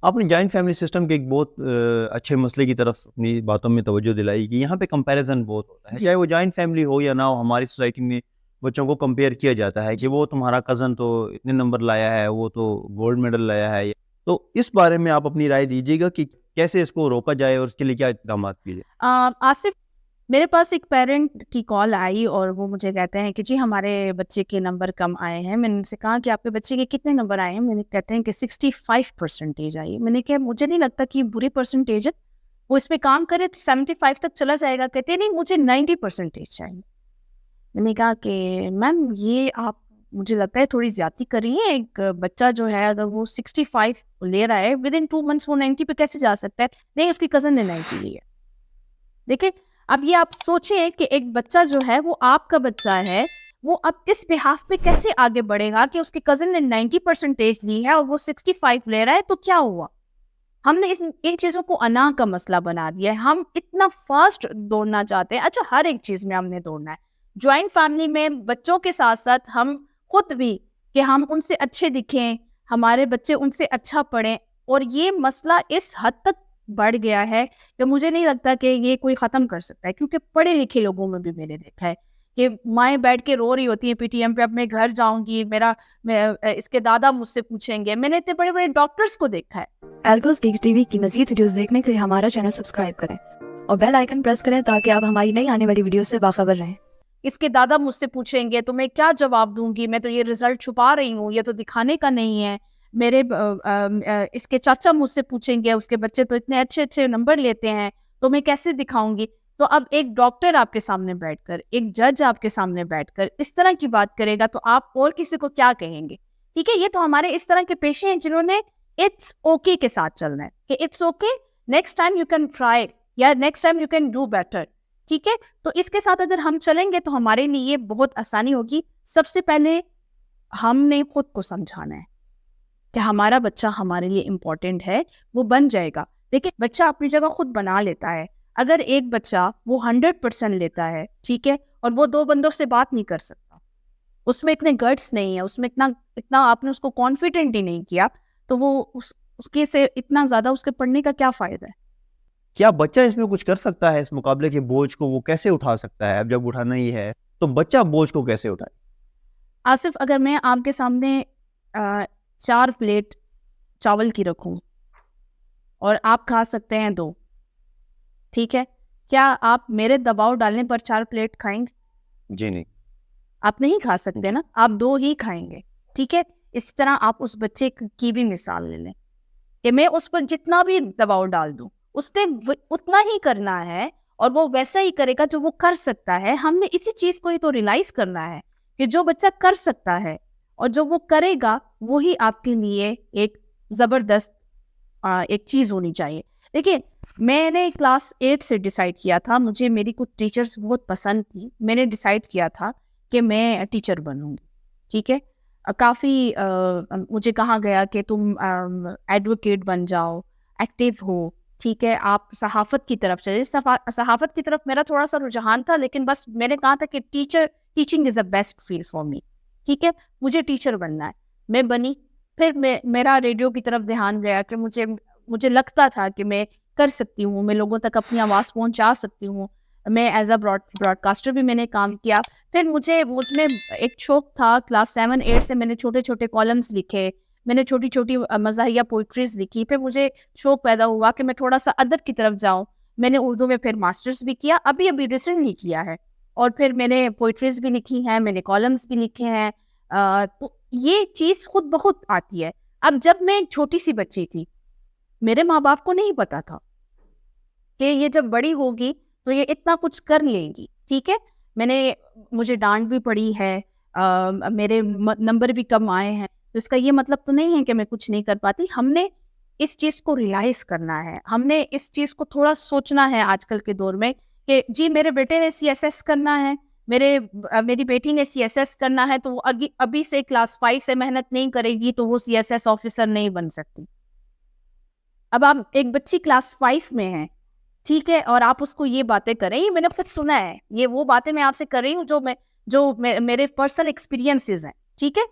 आपने joint family system के एक बहुत अच्छे मसले की तरफ अपनी बातों में तवज्जो दिलाई कि यहाँ पे कंपैरिजन बहुत होता है। चाहे वो जॉइंट फैमिली हो या ना हो, हमारी सोसाइटी में बच्चों को कंपेयर किया जाता है कि वो तुम्हारा कज़न तो इतने नंबर लाया है, वो तो गोल्ड मेडल लाया है। तो इस बारे में आप अपनी राय दीजिएगा कि कैसे इसको रोका जाए और इसके लिए क्या इक़दामात किए जाएँ? आसिफ, मेरे पास एक पेरेंट की कॉल आई और वो मुझे कहते हैं कि जी हमारे बच्चे के नंबर कम आए हैं। मैंने उनसे कहा कि आपके बच्चे के कितने नंबर आए हैं? मैंने कहते हैं कि 65% आई। मैंने कहा मुझे नहीं लगता कि बुरी परसेंटेज है, वो इस पे काम करे तो 75 तक चला जाएगा। कहते नहीं, मुझे 90% चाहिए। मैंने कहा कि मैम ये आप, मुझे लगता है थोड़ी ज्यादती कर रही है। एक बच्चा जो है अगर वो 65 ले रहा है, विद इन 2 मंथ्स वो 90 पे कैसे जा सकता है? नहीं, उसकी कजन ने 90 ली है। देखिए, अब ये आप सोचें कि एक बच्चा जो है वो आपका बच्चा है, वो अब इस बिहाफ पे कैसे आगे बढ़ेगा कि उसके कजिन ने 90% ली है और वो 65 ले रहा है, तो क्या हुआ? हमने इन चीजों को अना का मसला बना दिया है। हम इतना फास्ट दौड़ना चाहते हैं। अच्छा, हर एक चीज में हमने दौड़ना है। ज्वाइंट फैमिली में बच्चों के साथ साथ हम खुद भी, कि हम उनसे अच्छे दिखें, हमारे बच्चे उनसे अच्छा पढ़ें। और ये मसला इस हद तक बढ़ गया है कि मुझे नहीं लगता कि ये कोई ख़त्म कर सकता है। क्योंकि पढ़े लिखे लोगों में भी मैंने देखा है कि माएँ बैठ के रो रही होती हैं पीटीएम पे, अब मैं घर जाऊंगी, इसके दादा मुझसे पूछेंगे। मैंने इतने बड़े बड़े डॉक्टर्स को देखा है। एल्गोस गिग टीवी की मज़ीद वीडियोस देखने के लिए हमारा चैनल सब्सक्राइब करें और बेल आइकन प्रेस करें ताकि आप हमारी नई आने वाली वीडियो से बाखबर रहें। इसके दादा मुझसे पूछेंगे तो मैं क्या जवाब दूंगी? मैं तो ये रिजल्ट छुपा रही हूँ, ये तो दिखाने का नहीं है। इसके चाचा मुझसे पूछेंगे, उसके बच्चे तो इतने अच्छे अच्छे नंबर लेते हैं, तो मैं कैसे दिखाऊंगी? तो अब एक डॉक्टर आपके सामने बैठकर, एक जज आपके सामने बैठकर इस तरह की बात करेगा तो आप और किसी को क्या कहेंगे? ठीक है, ये तो हमारे इस तरह के पेशे हैं जिन्होंने इट्स ओके के साथ चलना है कि it's okay, next time you can try, या next time you can do better. ठीक है, तो इसके साथ अगर हम चलेंगे तो हमारे लिए बहुत आसानी होगी। सबसे पहले हमने खुद को समझाना है कि हमारा बच्चा हमारे लिए इम्पोर्टेंट है, वो बन जाएगा। देखिए, बच्चा अपनी जगह खुद बना लेता है। अगर एक बच्चा वो 100% लेता है, ठीक है, और वो 2 बंदों से बात नहीं कर सकता, उसमें इतने गट्स नहीं है, उसमें इतना इतना आपने उसको कॉन्फिडेंट ही नहीं किया, तो वो उसके से इतना ज्यादा उसके पढ़ने का क्या फायदा है? क्या बच्चा इसमें कुछ कर सकता है? इस मुकाबले के बोझ को वो कैसे उठा सकता है? अब जब उठाना ही है, तो बच्चा बोझ को कैसे उठाए? आसिफ, अगर मैं आपके सामने 4 प्लेट चावल की रखूं और आप खा सकते हैं 2, ठीक है, क्या आप मेरे दबाव डालने पर 4 प्लेट खाएंगे? जी नहीं। आप नहीं खा सकते जी। ना, आप 2 ही खाएंगे। ठीक है, इसी तरह आप उस बच्चे की भी मिसाल ले लें कि मैं उस पर जितना भी दबाव डाल दूं, उसने उतना ही करना है और वो वैसा ही करेगा जो वो कर सकता है। हमने इसी चीज को ही तो रियलाइज करना है कि जो बच्चा कर सकता है और जो वो करेगा, वो ही आपके लिए एक जबरदस्त एक चीज होनी चाहिए। देखिए, मैंने क्लास 8 से डिसाइड किया था, मुझे मेरी कुछ टीचर्स बहुत पसंद थी, मैंने डिसाइड किया था कि मैं टीचर बनूंगी। ठीक है, काफ़ी मुझे कहा गया कि तुम एडवोकेट बन जाओ, एक्टिव हो। ठीक है, आप सहाफ़त की तरफ चले। सहाफ़त की तरफ मेरा थोड़ा सा रुझान था, लेकिन बस मैंने कहा था कि teaching is a best field for me. ठीक है, मुझे टीचर बनना है, मैं बनी। फिर मेरा रेडियो की तरफ ध्यान गया कि मुझे लगता था कि मैं कर सकती हूँ, मैं लोगों तक अपनी आवाज़ पहुँचा सकती हूँ। मैं एज अ ब्रॉडकास्टर भी मैंने काम किया। फिर मुझमें एक शौक था, क्लास 7-8 से मैंने छोटे छोटे कॉलम्स लिखे, मैंने छोटी छोटी मज़ाहिया पोइट्रीज लिखी। फिर मुझे शौक पैदा हुआ कि मैं थोड़ा सा अदब की तरफ जाऊँ। मैंने उर्दू में फिर मास्टर्स भी किया, अभी अभी रिसेंटली किया है। और फिर मैंने पोइट्रीज भी लिखी हैं, मैंने कॉलम्स भी लिखे हैं। तो ये चीज़ खुद ब खुद आती है। अब जब मैं एक छोटी सी बच्ची थी, मेरे माँ बाप को नहीं पता था कि ये जब बड़ी होगी तो ये इतना कुछ कर लेगी। ठीक है, मुझे डांट भी पड़ी है, मेरे नंबर भी कम आए हैं, तो इसका ये मतलब तो नहीं है कि मैं कुछ नहीं कर पाती। हमने इस चीज़ को रियलाइज करना है, हमने इस चीज़ को थोड़ा सोचना है आजकल के दौर में कि जी मेरे बेटे ने सीएसएस करना है, मेरी बेटी ने सीएसएस करना है, तो वो अभी से क्लास 5 से मेहनत नहीं करेगी तो वो सीएसएस ऑफिसर नहीं बन सकती। अब आप एक बच्ची क्लास 5 में है, ठीक है, और आप उसको ये बातें करें, ये मैंने खुद सुना है, ये वो बातें मैं आपसे कर रही हूँ जो मेरे पर्सनल एक्सपीरियंसेस हैं। ठीक है,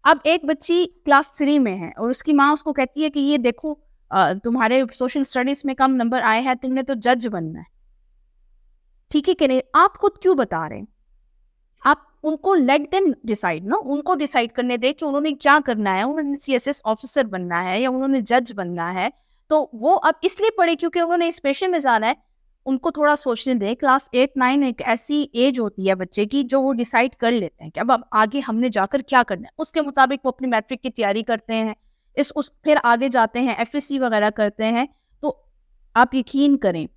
अब एक बच्ची क्लास 3 में है और उसकी माँ उसको कहती है कि ये देखो तुम्हारे सोशल स्टडीज में कम नंबर आए हैं, तुमने तो जज बनना है, ठीक है कि नहीं? आप खुद क्यों बता रहे हैं? आप उनको लेट देम डिसाइड ना, उनको डिसाइड करने दे कि उन्होंने क्या करना है, उन्होंने सीएसएस ऑफिसर बनना है या उन्होंने जज बनना है। तो वो अब इसलिए पढ़े क्योंकि उन्होंने इस पेशे में जाना है, उनको थोड़ा सोचने दें। क्लास 8-9 एक ऐसी एज होती है बच्चे की जो वो डिसाइड कर लेते हैं कि अब आगे हमने जाकर क्या करना है, उसके मुताबिक वो अपनी मैट्रिक की तैयारी करते हैं, फिर आगे जाते हैं, एफएससी वगैरह करते हैं। तो आप यकीन करें,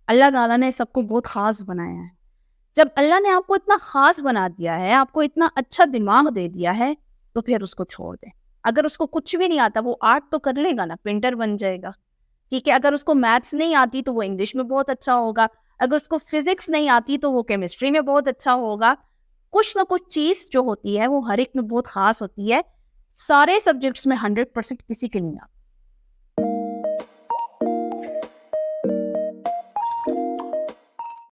अल्लाह ताला ने सबको बहुत ख़ास बनाया है। जब अल्लाह ने आपको इतना ख़ास बना दिया है, आपको इतना अच्छा दिमाग दे दिया है, तो फिर उसको छोड़ दें। अगर उसको कुछ भी नहीं आता, वो आर्ट तो कर लेगा ना, पेंटर बन जाएगा, ठीक है? अगर उसको मैथ्स नहीं आती तो वो इंग्लिश में बहुत अच्छा होगा, अगर उसको फिजिक्स नहीं आती तो वो केमिस्ट्री में बहुत अच्छा होगा। कुछ ना कुछ चीज़ जो होती है वो हर एक में बहुत ख़ास होती है। सारे सब्जेक्ट्स में 100% किसी के नहीं आती।